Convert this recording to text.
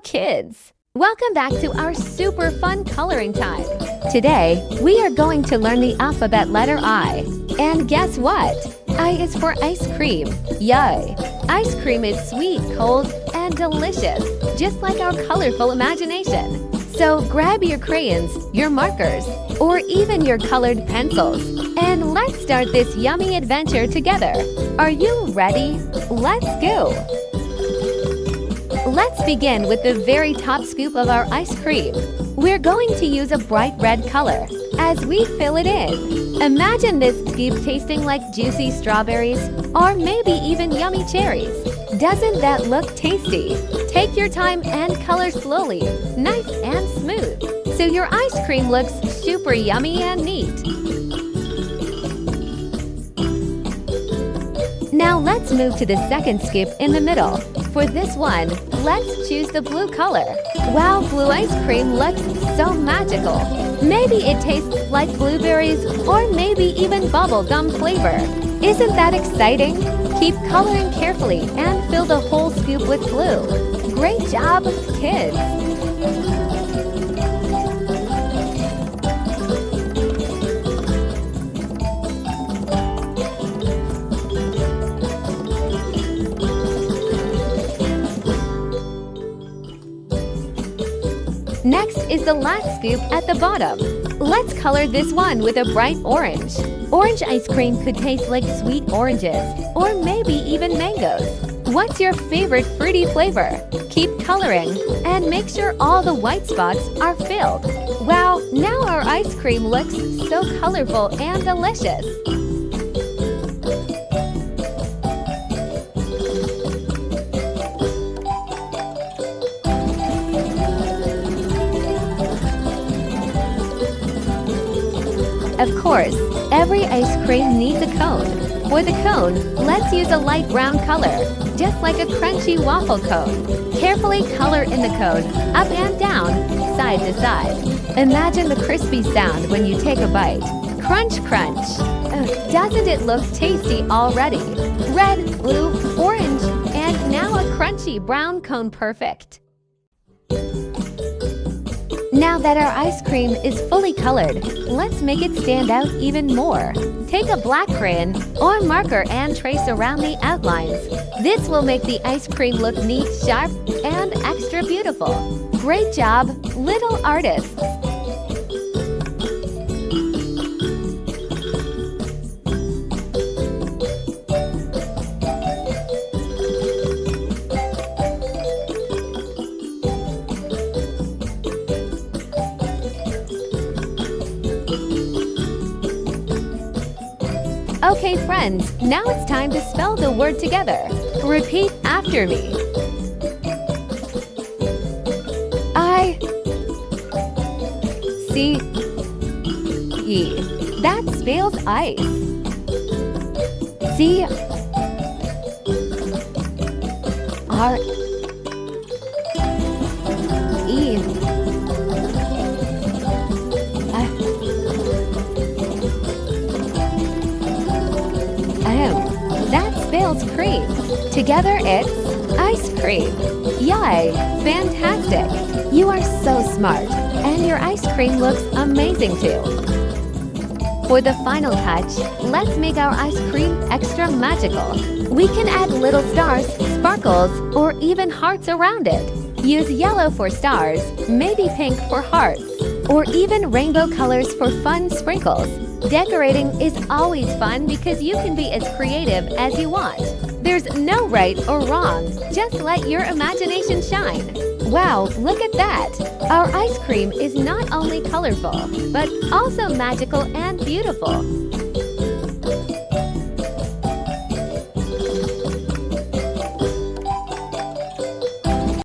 kids! Welcome back to our super fun coloring time. Today, we are going to learn the alphabet letter I. And guess what? I is for ice cream. Yay! Ice cream is sweet, cold, and delicious, just like our colorful imagination. So grab your crayons, your markers, or even your colored pencils, and let's start this yummy adventure together. Are you ready? Let's go! Let's begin with the very top scoop of our ice cream. We're going to use a bright red color as we fill it in. Imagine this scoop tasting like juicy strawberries or maybe even yummy cherries. Doesn't that look tasty? Take your time and color slowly, nice and smooth, so your ice cream looks super yummy and neat. Now let's move to the second scoop in the middle. For this one, let's choose the blue color. Wow, blue ice cream looks so magical. Maybe it tastes like blueberries or maybe even bubble gum flavor. Isn't that exciting? Keep coloring carefully and fill the whole scoop with blue. Great job, kids! Next is the last scoop at the bottom. Let's color this one with a bright orange. Orange ice cream could taste like sweet oranges or maybe even mangoes. What's your favorite fruity flavor? Keep coloring and make sure all the white spots are filled. Wow, now our ice cream looks so colorful and delicious. Of course, every ice cream needs a cone. For the cone, let's use a light brown color, just like a crunchy waffle cone. Carefully color in the cone, up and down, side to side. Imagine the crispy sound when you take a bite. Crunch, crunch. Doesn't it look tasty already? Red, blue, orange, and now a crunchy brown cone perfect. Now that our ice cream is fully colored, let's make it stand out even more. Take a black crayon or marker and trace around the outlines. This will make the ice cream look neat, sharp, and extra beautiful. Great job, little artists! Okay, friends, now it's time to spell the word together. Repeat after me. I C E. That spells ice. C R E. That spells cream. Together it's ice cream. Yay! Fantastic! You are so smart, and your ice cream looks amazing too. For the final touch, let's make our ice cream extra magical. We can add little stars, sparkles, or even hearts around it. Use yellow for stars, maybe pink for hearts, or even rainbow colors for fun sprinkles. Decorating is always fun because you can be as creative as you want. There's no right or wrong, just let your imagination shine. Wow, look at that! Our ice cream is not only colorful, but also magical and beautiful.